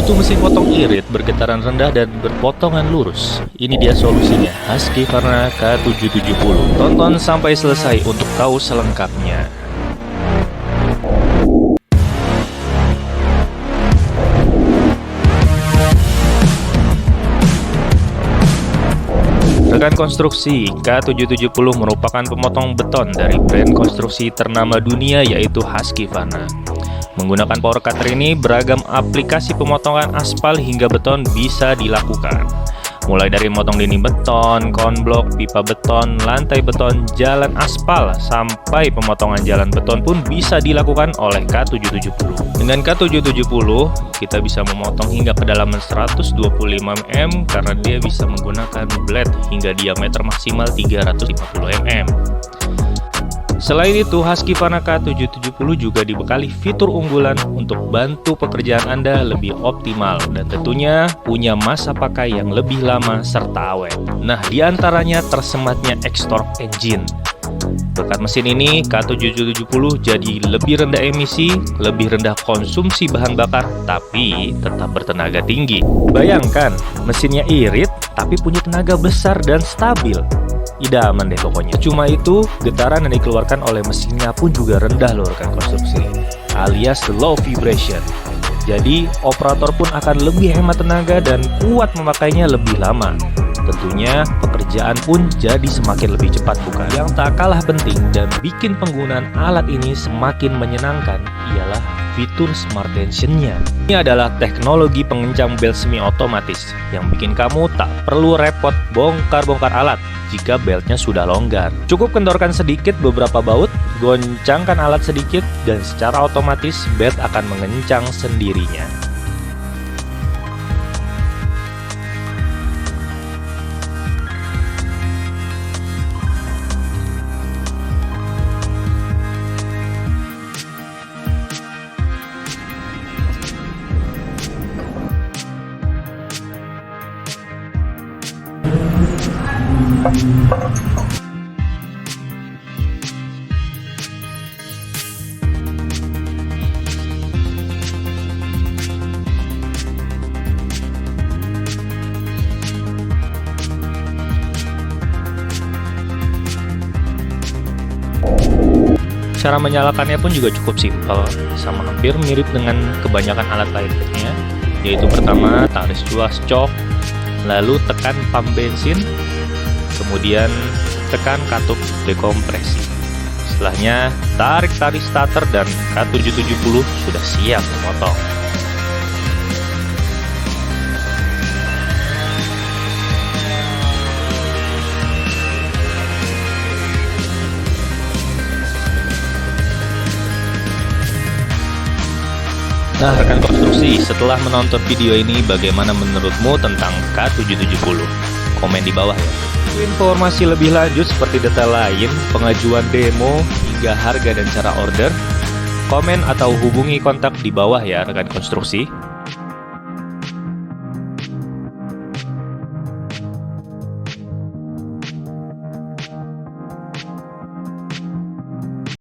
Butuh mesin potong irit bergetaran rendah dan berpotongan lurus. Ini dia solusinya, Husqvarna K770. Tonton sampai selesai untuk tahu selengkapnya. Rekan konstruksi, K770 merupakan pemotong beton dari brand konstruksi ternama dunia yaitu Husqvarna. Menggunakan power cutter ini, beragam aplikasi pemotongan aspal hingga beton bisa dilakukan. Mulai dari memotong dinding beton, konblok, pipa beton, lantai beton, jalan aspal, sampai pemotongan jalan beton pun bisa dilakukan oleh K770. Dengan K770, kita bisa memotong hingga kedalaman 125 mm karena dia bisa menggunakan blade hingga diameter maksimal 350 mm. Selain itu, Husqvarna K770 juga dibekali fitur unggulan untuk bantu pekerjaan Anda lebih optimal dan tentunya punya masa pakai yang lebih lama serta awet. Nah, diantaranya tersematnya X-Torque engine. Berkat mesin ini, K770 jadi lebih rendah emisi, lebih rendah konsumsi bahan bakar, tapi tetap bertenaga tinggi. Bayangkan, mesinnya irit, tapi punya tenaga besar dan stabil. Idaman deh pokoknya. Cuma itu, getaran yang dikeluarkan oleh mesinnya pun juga rendah loh rekan konstruksi, alias low vibration. Jadi, operator pun akan lebih hemat tenaga dan kuat memakainya lebih lama. Tentunya, pekerjaan pun jadi semakin lebih cepat bukan? Yang tak kalah penting dan bikin penggunaan alat ini semakin menyenangkan ialah fitur Smart Tension-nya. Ini adalah teknologi pengencang belt semi otomatis yang bikin kamu tak perlu repot bongkar-bongkar alat jika beltnya sudah longgar. Cukup kendorkan sedikit beberapa baut, goncangkan alat sedikit, dan secara otomatis belt akan mengencang sendirinya. Cara menyalakannya pun juga cukup simpel, sama hampir mirip dengan kebanyakan alat lainnya, yaitu pertama tarik cuas cok, lalu tekan pump bensin, kemudian tekan katup dekompresi. Setelahnya tarik tali starter dan K770 sudah siap memotong. Nah, rekan konstruksi, setelah menonton video ini, bagaimana menurutmu tentang K770? Komen di bawah ya. Informasi lebih lanjut seperti detail lain, pengajuan demo, hingga harga dan cara order, komen atau hubungi kontak di bawah ya rekan konstruksi.